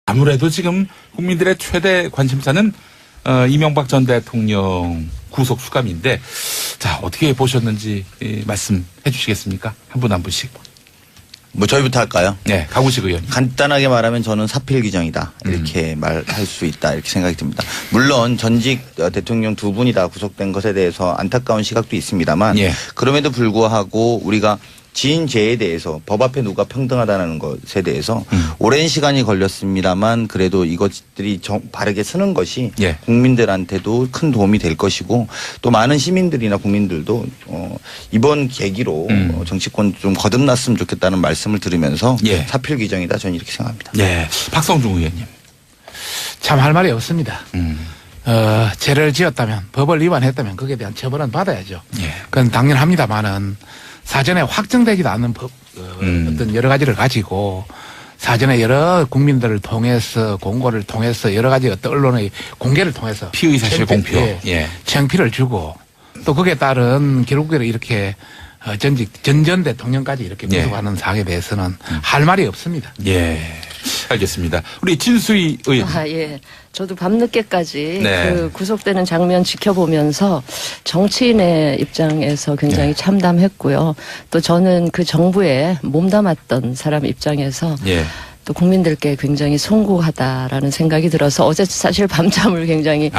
아무래도 지금 국민들의 최대 관심사는 이명박 전 대통령 구속 수감인데, 자, 어떻게 보셨는지 말씀해 주시겠습니까? 한 분 한 분씩. 뭐 저희부터 할까요? 네, 강우식 의원님. 간단하게 말하면 저는 사필 규정이다 이렇게 말할 수 있다 이렇게 생각이 듭니다. 물론 전직 대통령 두 분이 다 구속된 것에 대해서 안타까운 시각도 있습니다만 예. 그럼에도 불구하고 우리가 지인 죄에 대해서 법 앞에 누가 평등하다는 것에 대해서 오랜 시간이 걸렸습니다만 그래도 이것들이 바르게 쓰는 것이 예. 국민들한테도 큰 도움이 될 것이고 또 많은 시민들이나 국민들도 이번 계기로 정치권 좀 거듭났으면 좋겠다는 말씀을 들으면서 예. 사필 규정이다 저는 이렇게 생각합니다. 네, 박성중 의원님. 참 할 말이 없습니다. 죄를 지었다면, 법을 위반했다면 거기에 대한 처벌은 받아야죠. 예. 그건 당연합니다만은 사전에 확정되지도 않는 법, 어떤 여러 가지를 가지고 사전에 여러 국민들을 통해서 공고를 통해서 여러 가지 어떤 언론의 공개를 통해서 피의 사실 공표. 예. 창피를 주고 또 거기에 따른 결국에 이렇게 전 대통령까지 이렇게 예. 구속하는 사항에 대해서는 할 말이 없습니다. 예. 알겠습니다. 우리 진수희 의원. 예. 저도 밤늦게까지 네. 그 구속되는 장면 지켜보면서 정치인의 입장에서 굉장히 예. 참담했고요. 또 저는 그 정부에 몸담았던 사람 입장에서 예. 또 국민들께 굉장히 송구하다라는 생각이 들어서 어제 사실 밤잠을 굉장히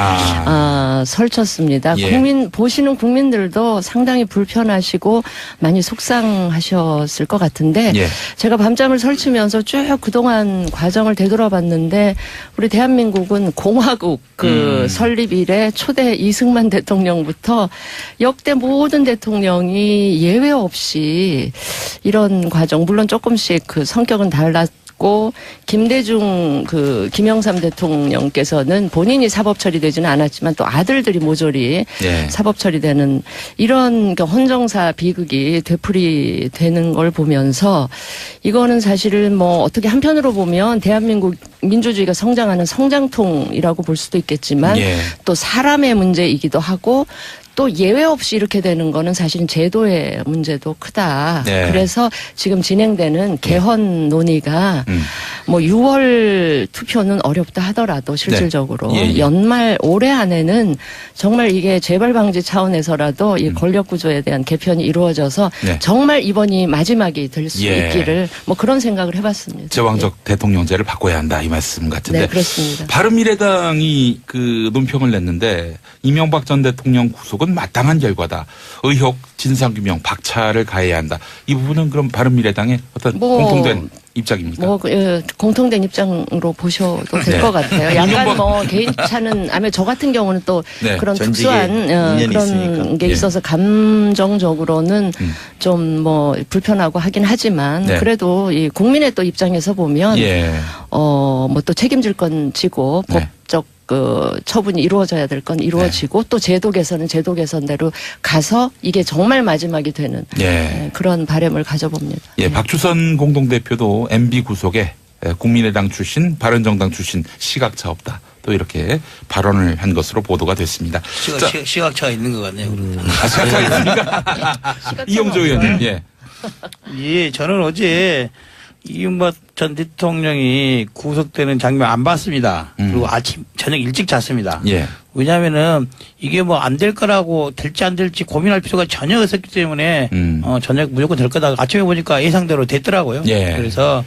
설쳤습니다. 예. 보시는 국민들도 상당히 불편하시고 많이 속상하셨을 것 같은데 예. 제가 밤잠을 설치면서 쭉 그동안 과정을 되돌아봤는데 우리 대한민국은 공화국 설립 이래 초대 이승만 대통령부터 역대 모든 대통령이 예외 없이 이런 과정 물론 조금씩 그 성격은 달랐고 김대중 김영삼 대통령께서는 본인이 사법 처리되지는 않았지만 또 아들들이 모조리 예. 사법 처리되는 이런 헌정사 비극이 되풀이되는 걸 보면서 이거는 사실은 뭐 어떻게 한편으로 보면 대한민국 민주주의가 성장하는 성장통이라고 볼 수도 있겠지만 예. 또 사람의 문제이기도 하고 또 예외 없이 이렇게 되는 거는 사실은 제도의 문제도 크다. 네. 그래서 지금 진행되는 개헌 논의가 뭐 6월 투표는 어렵다 하더라도 실질적으로 네. 예, 예. 연말 올해 안에는 정말 이게 재발 방지 차원에서라도 이 권력 구조에 대한 개편이 이루어져서 네. 정말 이번이 마지막이 될 수 예. 있기를 뭐 그런 생각을 해봤습니다. 제왕적 대통령제를 바꿔야 한다 이 말씀 같은데. 네, 그렇습니다. 바른미래당이 그 논평을 냈는데 이명박 전 대통령 구속은 마땅한 결과다. 의혹 진상규명 박차를 가해야 한다. 이 부분은 그럼 바른미래당의 어떤 공통된 입장입니까? 공통된 입장으로 보셔도 될 네. 것 같아요. 약간 뭐 개인차는 아니면 저 같은 경우는 또 네. 그런 전직에 특수한 인연이 그런 있으니까. 게 예. 있어서 감정적으로는 좀 뭐 불편하고 하긴 하지만 네. 그래도 이 국민의 또 입장에서 보면 예. 뭐 또 책임질 건 지고 네. 법적 처분이 이루어져야 될 건 이루어지고 또 제도 개선은 제도 개선대로 가서 이게 정말 마지막이 되는 예. 그런 바람을 가져봅니다. 예, 박주선 공동대표도 MB 구속에 국민의당 출신, 바른정당 출신 시각차 없다. 또 이렇게 발언을 한 것으로 보도가 됐습니다. 시각차가 있는 것 같네요. 시각차 있습니까? 이용조 의원님. 예. 예, 저는 어제 이명박 전 대통령이 구속되는 장면 안 봤습니다. 그리고 저녁 일찍 잤습니다. 예. 왜냐하면은 이게 뭐 안 될 거라고 될지 안 될지 고민할 필요가 전혀 없었기 때문에 저녁 무조건 될 거다. 아침에 보니까 예상대로 됐더라고요. 예. 그래서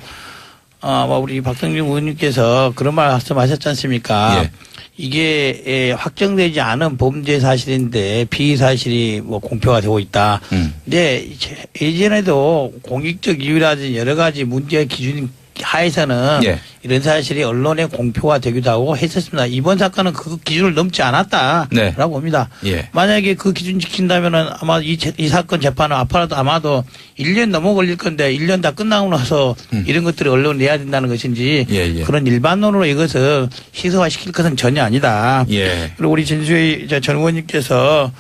뭐 우리 박성준 의원님께서 그런 말 말씀하셨지 않습니까? 예. 이게 확정되지 않은 범죄 사실인데 피의 사실이 뭐 공표가 되고 있다. 근데 예전에도 공익적 이유라든지 여러 가지 문제 기준 하에서는 예. 이런 사실이 언론에 공표가 되기도 하고 했었습니다. 이번 사건은 그 기준을 넘지 않았다라고 네. 봅니다. 예. 만약에 그 기준 지킨다면은 아마 이 사건 재판은 앞으로도 아마도 1년 넘어 걸릴 건데 1년 다 끝나고 나서 이런 것들을 언론에 내야 된다는 것인지 예. 그런 일반론으로 이것을 희소화시킬 것은 전혀 아니다. 예. 그리고 우리 진수희 전 의원님께서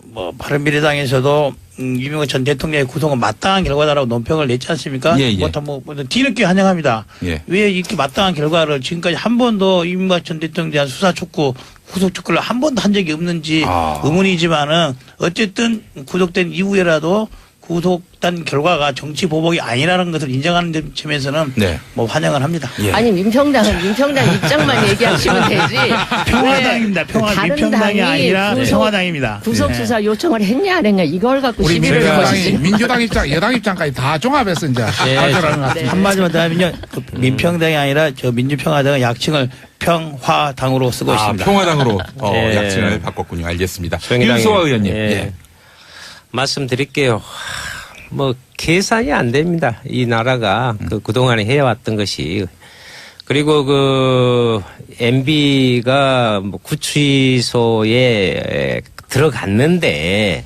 뭐 바른미래당에서도 이명박 전 대통령의 구속은 마땅한 결과다라고 논평을 냈지 않습니까? 예. 뭐 뒤늦게 환영합니다. 예. 왜 이렇게 마땅한 결과를 지금까지 한 번도 이명박 전 대통령에 대한 수사 촉구, 구속 촉구를 한 번도 한 적이 없는지 의문이지만은 어쨌든 구속된 이후에라도 구속된 결과가 정치 보복이 아니라는 것을 인정하는 점에서는 네. 뭐 환영을 합니다. 예. 아니 민평당은 민평당 입장만 얘기하시면 되지. 평화당입니다. 다른 민평당이 당이 아니라 구속- 평화당입니다. 구속 수사 요청을 했냐 안 했냐 이걸 갖고 우리 시비를 민주당이 거시지. 민주당 입장, 여당 입장까지 다 종합해서 이제 발표하는 것 같습니다. 한마디만 더 하면요. 그 민평당이 아니라 저 민주평화당은 약칭을 평화당으로 쓰고 아, 있습니다. 평화당으로 예. 약칭을 바꿨군요. 알겠습니다. 정의당이- 윤소아 의원님. 예. 예. 말씀드릴게요. 뭐 계산이 안 됩니다. 이 나라가 그동안에 해왔던 것이. 그리고 그 MB가 뭐 구치소에 들어갔는데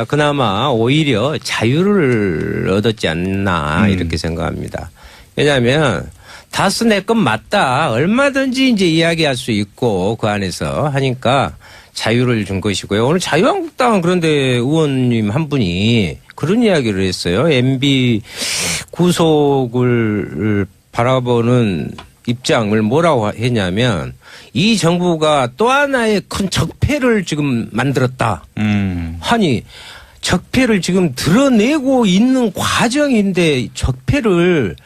그나마 오히려 자유를 얻었지 않나 이렇게 생각합니다. 왜냐하면 다스 내 건 맞다. 얼마든지 이제 이야기할 수 있고 그 안에서 하니까 자유를 준 것이고요. 오늘 자유한국당 그런데 의원님 한 분이 그런 이야기를 했어요. MB 구속을 바라보는 입장을 뭐라고 했냐면 이 정부가 또 하나의 큰 적폐를 지금 만들었다. 아니 적폐를 지금 드러내고 있는 과정인데 적폐를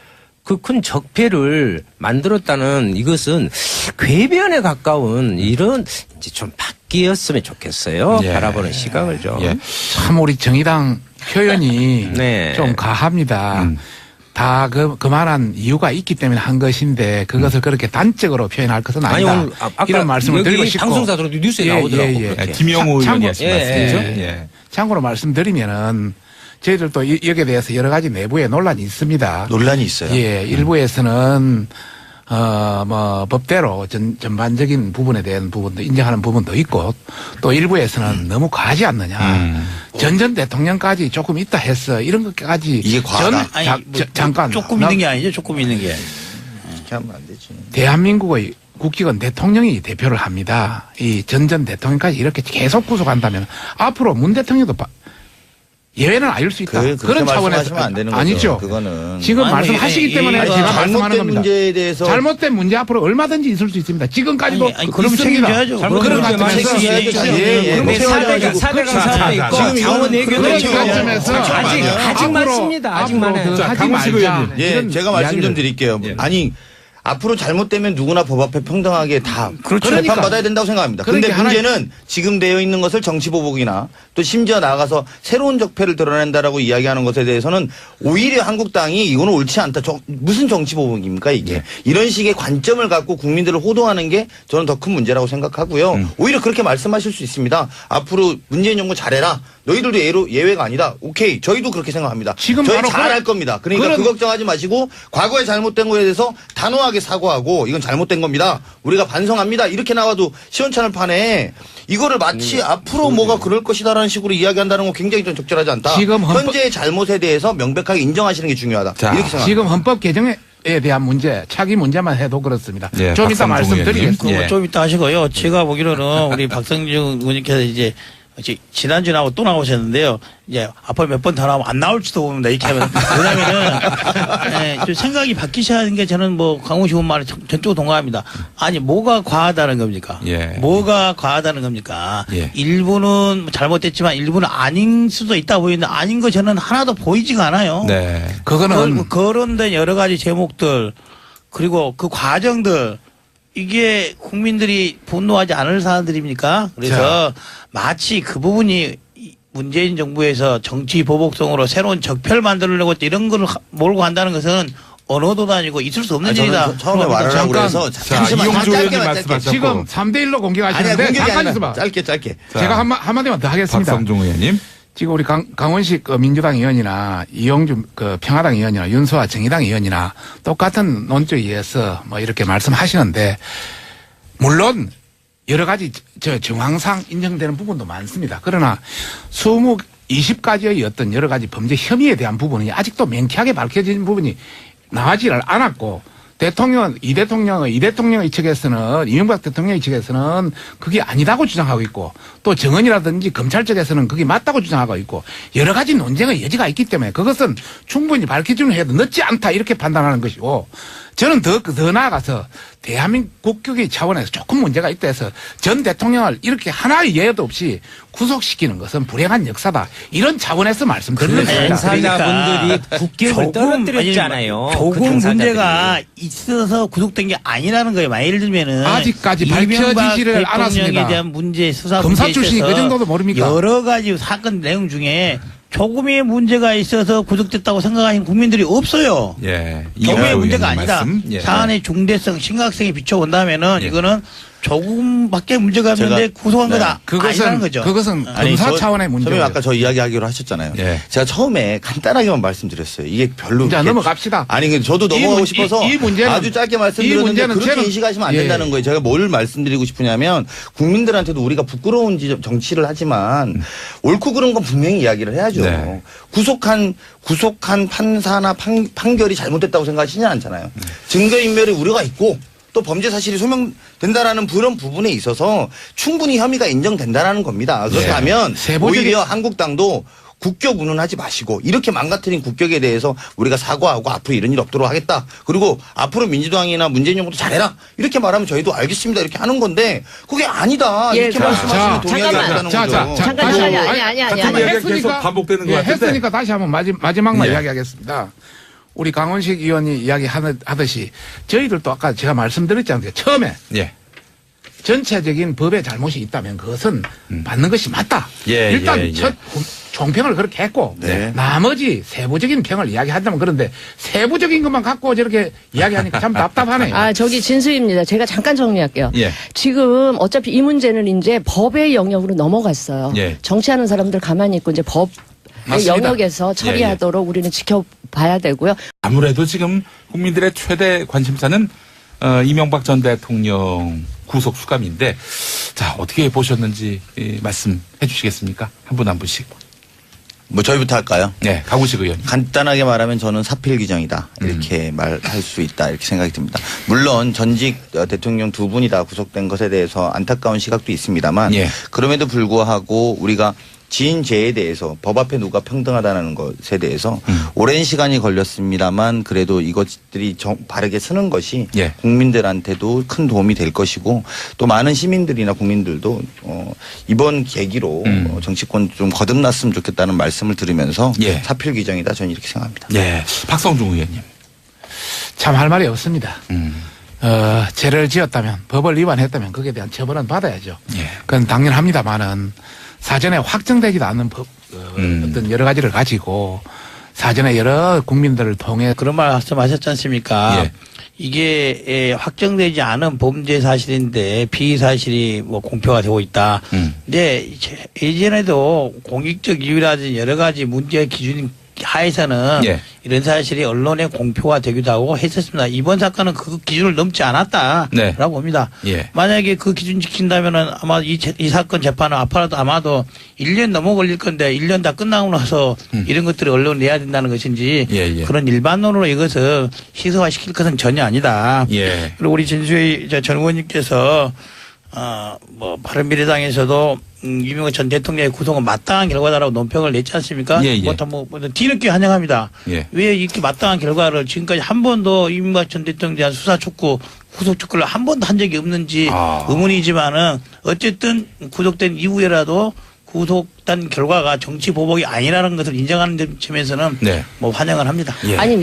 그 큰 적폐를 만들었다는 이것은 궤변에 가까운 이런 이제 좀 바뀌었으면 좋겠어요. 예. 바라보는 시각을 좀. 예. 참 우리 정의당 표현이 네. 좀 가합니다. 다 그만한 이유가 있기 때문에 한 것인데 그것을 그렇게 단적으로 표현할 것은 아니 아니다. 오늘 아까 이런 말씀을 여기 드리고 싶고 방송사들도 뉴스에 예, 나오더라고. 예, 예. 그렇게. 김영호 의원이 참고- 하신 예, 말씀이죠. 예. 예. 참고로 말씀드리면은 저희들도 여기에 대해서 여러 가지 내부에 논란이 있습니다. 논란이 있어요. 예, 일부에서는 뭐 법대로 전반적인 부분에 대한 부분도 인정하는 부분도 있고 또 일부에서는 너무 과하지 않느냐. 전 대통령까지 조금 있다 했어. 이런 것까지 이게 과하다. 아니, 뭐 잠깐 조금 있는 게 아니죠. 조금 있는 게. 이렇게 하면 안 되지. 대한민국의 국기건 대통령이 대표를 합니다. 이 전 대통령까지 이렇게 계속 구속한다면 앞으로 문 대통령도 예외는 아닐 수 있다. 그렇게 그런 차원에서 말씀하시면 안 되는 거죠. 아니죠. 그거는. 지금 아니, 말씀하시기 때문에 아니, 제가 말씀하는 잘못된 겁니다. 문제에 대해서 잘못된 문제 앞으로 얼마든지 있을 수 있습니다. 지금까지도 아니, 그럼 있습니다. 책임져야죠. 그런 그럼 관점에서 책임져야죠. 예, 예. 그런데 그렇게 사대강 사업도 있고 지금 자원 이거는 외교도 그런 있고 관점에서 아직 많습니다. 아직 많아요. 자, 하지 강훈식 말자. 의원님. 예, 이런 제가 말씀 좀 이야기를. 드릴게요. 예. 아니, 앞으로 잘못되면 누구나 법 앞에 평등하게 다 그러니까. 재판받아야 된다고 생각합니다. 근데 그러니까 문제는 지금 되어 있는 것을 정치보복이나 또 심지어 나아가서 새로운 적폐를 드러낸다라고 이야기하는 것에 대해서는 오히려 한국당이 이거는 옳지 않다. 무슨 정치보복입니까 이게. 이런 식의 관점을 갖고 국민들을 호도하는 게 저는 더 큰 문제라고 생각하고요. 오히려 그렇게 말씀하실 수 있습니다. 앞으로 문재인 정부 잘해라. 너희들도 예외가 아니다. 오케이. 저희도 그렇게 생각합니다. 지금 저희 바로 잘할 겁니다. 그러니까 그런- 그 걱정하지 마시고 과거에 잘못된 거에 대해서 단호하게 사과하고 이건 잘못된 겁니다. 우리가 반성합니다. 이렇게 나와도 시원찮을 판에 이거를 마치 앞으로 뭐가 그럴 것이다라는 식으로 이야기한다는 건 굉장히 좀 적절하지 않다. 지금 현재의 잘못에 대해서 명백하게 인정하시는 게 중요하다. 자, 이렇게 생각합니다. 지금 헌법 개정에 대한 문제, 차기 문제만 해도 그렇습니다. 예, 좀 이따 박성중 말씀드리겠습니다. 의원님. 예. 좀 이따 하시고요. 제가 보기로는 우리 박성중 의원님께서 이제 지난주에 나오고 또 나오셨는데요. 이제 앞으로 몇 번 더 나오면 안 나올지도 모릅니다. 이렇게 하면. 왜냐면은, 좀 생각이 바뀌셔야 하는 게 저는 뭐 강훈식 의원 말에 전적으로 동감합니다. 아니, 뭐가 과하다는 겁니까? 예. 뭐가 과하다는 겁니까? 예. 일부는 잘못됐지만 일부는 아닌 수도 있다 보이는데 아닌 거 저는 하나도 보이지가 않아요. 네. 그거는 거론된 여러 가지 제목들 그리고 그 과정들 이게 국민들이 분노하지 않을 사안들입니까? 그래서 마치 그 부분이 문재인 정부에서 정치 보복성으로 새로운 적폐를 만들려고 이런 걸 몰고 간다는 것은 언어도 아니고 있을 수 없는 아니, 일이다. 저는 처음에 말하려고 잠깐. 그래서 자, 잠시만 이용주 짧게만, 의원님 짧게. 말씀하셨고. 지금 3대1로 아니야, 공격하시는데 공격이 잠깐 아니라 있어봐. 짧게. 자, 제가 한마디만 더 하겠습니다. 박성중 의원님. 지금 우리 강원식 민주당 의원이나 이용주 평화당 의원이나 윤소아 정의당 의원이나 똑같은 논조에 의해서 뭐 이렇게 말씀하시는데 물론 여러 가지 정황상 인정되는 부분도 많습니다. 그러나 20가지의 어떤 여러 가지 범죄 혐의에 대한 부분이 아직도 명쾌하게 밝혀진 부분이 나와지를 않았고 이 대통령의 측에서는 이명박 대통령의 측에서는 그게 아니다고 주장하고 있고 또 정은이라든지 검찰 측에서는 그게 맞다고 주장하고 있고 여러 가지 논쟁의 여지가 있기 때문에 그것은 충분히 밝혀주는 해도 늦지 않다 이렇게 판단하는 것이고 저는 더 나아가서 대한민국격의 차원에서 조금 문제가 있다 해서 전 대통령을 이렇게 하나의 예도 없이 구속시키는 것은 불행한 역사다. 이런 차원에서 말씀드리는 겁니다. 당사자분들이 국격을 떨어뜨렸잖아요. 그 조금 당사자들이. 문제가 있어서 구속된 게 아니라는 거예요. 예를 들면은 아직까지 이명박 밝혀지지를 대통령에 않았습니다. 대한 문제 수사 검사 문제에 출신이 있어서 그 정도도 모릅니까? 여러 가지 사건 내용 중에 조금의 문제가 있어서 구속됐다고 생각하는 국민들이 없어요. 예. 조금의 이하우 문제가 의원님 아니다. 말씀. 예. 사안의 중대성, 심각성에 비춰본다면은 예. 이거는 조금밖에 문제가 없는데 제가- 구속한 네. 거다. 아니라는 거죠. 그것은 아니, 검사 차원의 선배님 문제예요. 아까 저 이야기하기로 하셨잖아요. 예. 제가 처음에 간단하게만 말씀드렸어요. 이게 별로 자, 그렇게- 넘어갑시다. 아니 근데 저도 넘어가고 문- 싶어서 이 문제는- 아주 짧게 이 말씀드렸는데 문제는 그렇게 저는- 인식하시면 안 예. 된다는 거예요. 제가 뭘 말씀드리고 싶으냐면 국민들한테도 우리가 부끄러운 정치를 하지만 옳고 그른 건 분명히 이야기를 해야죠. 네. 구속한 판사나 판결이 잘못됐다고 생각하시지 않잖아요. 증거인멸의 우려가 있고 또 범죄 사실이 소명된다라는 그런 부분에 있어서 충분히 혐의가 인정된다라는 겁니다. 그렇다면 세부적인- 오히려 한국당도 국격 운운하지 마시고 이렇게 망가뜨린 국격에 대해서 우리가 사과하고 앞으로 이런 일 없도록 하겠다. 그리고 앞으로 민주당이나 문재인 정부도 잘해라. 이렇게 말하면 저희도 알겠습니다. 이렇게 하는 건데 그게 아니다. 예, 이렇게 그렇죠. 말씀하시면 자, 동의하지 잠깐만. 않는다는 자, 거죠. 자, 잠깐, 다시 아니, 한번- 아니, 같은 아니. 이야기가 했으니까- 계속 반복되는 것 예, 같은데. 했으니까 다시 한번 마지막만 예. 이야기하겠습니다. 우리 강원식 의원이 이야기하듯이 저희들도 아까 제가 말씀드렸지 않습니까? 처음에 예. 전체적인 법에 잘못이 있다면 그것은 받는 것이 맞다. 예, 일단 예, 예. 첫 총평을 그렇게 했고 네. 나머지 세부적인 평을 이야기한다면 그런데 세부적인 것만 갖고 저렇게 이야기하니까 참 답답하네요. 아, 저기 진수입니다. 제가 잠깐 정리할게요. 예. 지금 어차피 이 문제는 이제 법의 영역으로 넘어갔어요. 예. 정치하는 사람들 가만히 있고 이제 법의 맞습니다. 영역에서 처리하도록 우리는 지켜봐야 되고요. 아무래도 지금 국민들의 최대 관심사는 이명박 전 대통령 구속 수감인데 자 어떻게 보셨는지 말씀해 주시겠습니까? 한 분 한 분씩. 뭐 저희부터 할까요? 네, 강우식 의원님. 간단하게 말하면 저는 사필 규정이다 이렇게 말할 수 있다 이렇게 생각이 듭니다. 물론 전직 대통령 두 분이 다 구속된 것에 대해서 안타까운 시각도 있습니다만 예. 그럼에도 불구하고 우리가 지인 죄에 대해서 법 앞에 누가 평등하다는 것에 대해서 오랜 시간이 걸렸습니다만 그래도 이것들이 바르게 쓰는 것이 예. 국민들한테도 큰 도움이 될 것이고 또 많은 시민들이나 국민들도 이번 계기로 정치권 좀 거듭났으면 좋겠다는 말씀을 들으면서 예. 사필 규정이다 저는 이렇게 생각합니다. 예, 박성중 의원님. 참 할 말이 없습니다. 음. 죄를 지었다면 법을 위반했다면 거기에 대한 처벌은 받아야죠. 예. 그건 당연합니다만은 사전에 확정되지도 않는 법 어떤 여러 가지를 가지고 사전에 여러 국민들을 통해 그런 말씀하셨지 않습니까? 예. 이게 확정되지 않은 범죄 사실인데 피의 사실이 뭐 공표가 되고 있다. 근데 예전에도 공익적 이유라든지 여러 가지 문제 기준 하에서는 예. 이런 사실이 언론에 공표가 되기도 하고 했었습니다. 이번 사건은 그 기준을 넘지 않았다라고 네. 봅니다. 예. 만약에 그 기준 지킨다면은 아마 이 사건 재판은 앞으로도 아마도 1년 넘어 걸릴 건데 1년 다 끝나고 나서 이런 것들을 언론에 내야 된다는 것인지 예, 예. 그런 일반론으로 이것을 시소화시킬 것은 전혀 아니다. 예. 그리고 우리 진수의 전 의원님께서 뭐 바른미래당에서도 이명박 전 대통령의 구속은 마땅한 결과다라고 논평을 냈지 않습니까? 예, 예. 뭐 뒤늦게 환영합니다. 예. 왜 이렇게 마땅한 결과를 지금까지 한 번도 이명박 전 대통령에 대한 수사 촉구, 구속 촉구를 한 번도 한 적이 없는지 의문이지만은 어쨌든 구속된 이후에라도 구속된 결과가 정치 보복이 아니라는 것을 인정하는 점에서는 네. 뭐 환영을 합니다. 예. 아니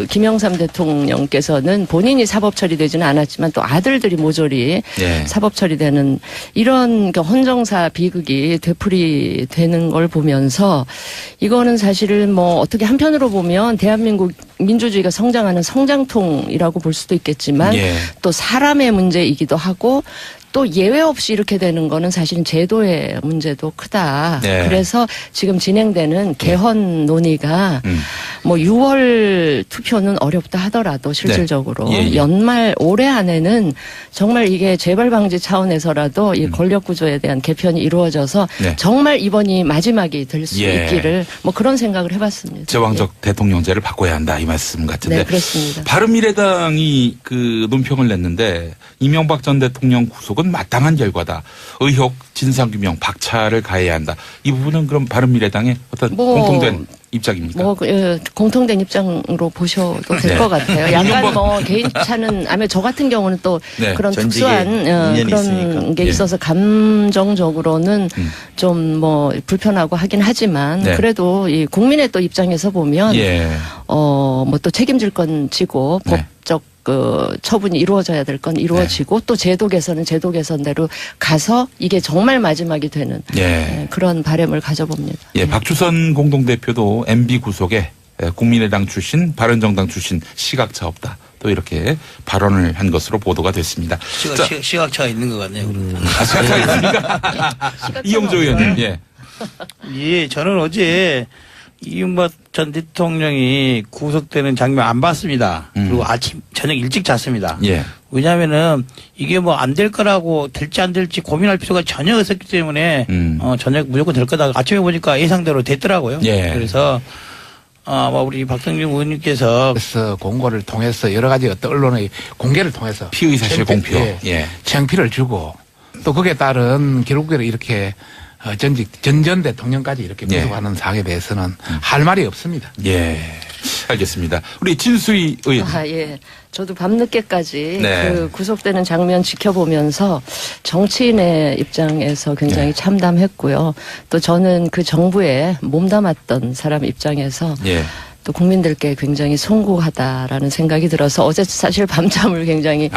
김영삼 대통령께서는 본인이 사법 처리되지는 않았지만 또 아들들이 모조리 예. 사법 처리되는 이런 헌정사 비극이 되풀이되는 걸 보면서 이거는 사실은 뭐 어떻게 한편으로 보면 대한민국 민주주의가 성장하는 성장통이라고 볼 수도 있겠지만 예. 또 사람의 문제이기도 하고 또 예외 없이 이렇게 되는 거는 사실은 제도의 문제도 크다. 네. 그래서 지금 진행되는 개헌 논의가 뭐 6월 투표는 어렵다 하더라도 실질적으로 네. 예, 예. 연말 올해 안에는 정말 이게 재발 방지 차원에서라도 이 권력 구조에 대한 개편이 이루어져서 네. 정말 이번이 마지막이 될 수 예. 있기를 뭐 그런 생각을 해봤습니다. 제왕적 대통령제를 바꿔야 한다 이 말씀 같은데. 네, 그렇습니다. 바른미래당이 그 논평을 냈는데 이명박 전 대통령 구속은 마땅한 결과다. 의혹 진상규명 박차를 가해야 한다. 이 부분은 그럼 바른미래당의 어떤 뭐 공통된 입장입니까? 뭐 공통된 입장으로 보셔도 될 네. 것 같아요. 약간 이명박- 뭐 개인차는 아니면 저 같은 경우는 또 네. 그런 전직에 특수한 인연이 그런 있으니까. 게 예. 있어서 감정적으로는 좀 뭐 불편하고 하긴 하지만 네. 그래도 이 국민의 또 입장에서 보면 예. 뭐 또 책임질 건 지고 네. 법적 그 처분이 이루어져야 될 건 이루어지고 또 제도 개선은 제도 개선대로 가서 이게 정말 마지막이 되는 예. 그런 바람을 가져봅니다. 예, 박주선 공동대표도 MB 구속에 국민의당 출신, 바른정당 출신 시각차 없다. 또 이렇게 발언을 한 것으로 보도가 됐습니다. 자, 시각차가 있는 것 같네요. 시각차가 있습니까? 이용조 의원님, 예. 예, 저는 어제 이명박 전 대통령이 구속되는 장면 안 봤습니다. 그리고 저녁 일찍 잤습니다. 예. 왜냐면은 이게 뭐 안 될 거라고 될지 안 될지 고민할 필요가 전혀 없었기 때문에 저녁 무조건 될 거다. 아침에 보니까 예상대로 됐더라고요. 예. 그래서 뭐 우리 박성준 의원님께서 그래서 공고를 통해서 여러 가지 어떤 언론의 공개를 통해서 피의 사실 공표. 예. 창피를 주고 또 거기에 따른 결국에는 이렇게 전 대통령까지 이렇게 예. 구속하는 사항에 대해서는 할 말이 없습니다. 예. 알겠습니다. 우리 진수희 의원. 예. 저도 밤늦게까지 네. 그 구속되는 장면 지켜보면서 정치인의 입장에서 굉장히 네. 참담했고요. 또 저는 그 정부에 몸담았던 사람 입장에서 예. 또 국민들께 굉장히 송구하다라는 생각이 들어서 어제 사실 밤잠을 굉장히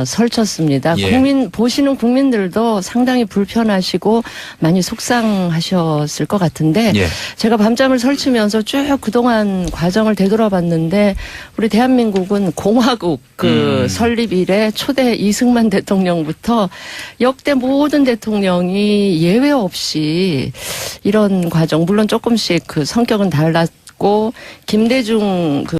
설쳤습니다. 예. 보시는 국민들도 상당히 불편하시고 많이 속상하셨을 것 같은데 예. 제가 밤잠을 설치면서 쭉 그동안 과정을 되돌아봤는데 우리 대한민국은 공화국 설립 이래 초대 이승만 대통령부터 역대 모든 대통령이 예외 없이 이런 과정 물론 조금씩 그 성격은 달랐고 김대중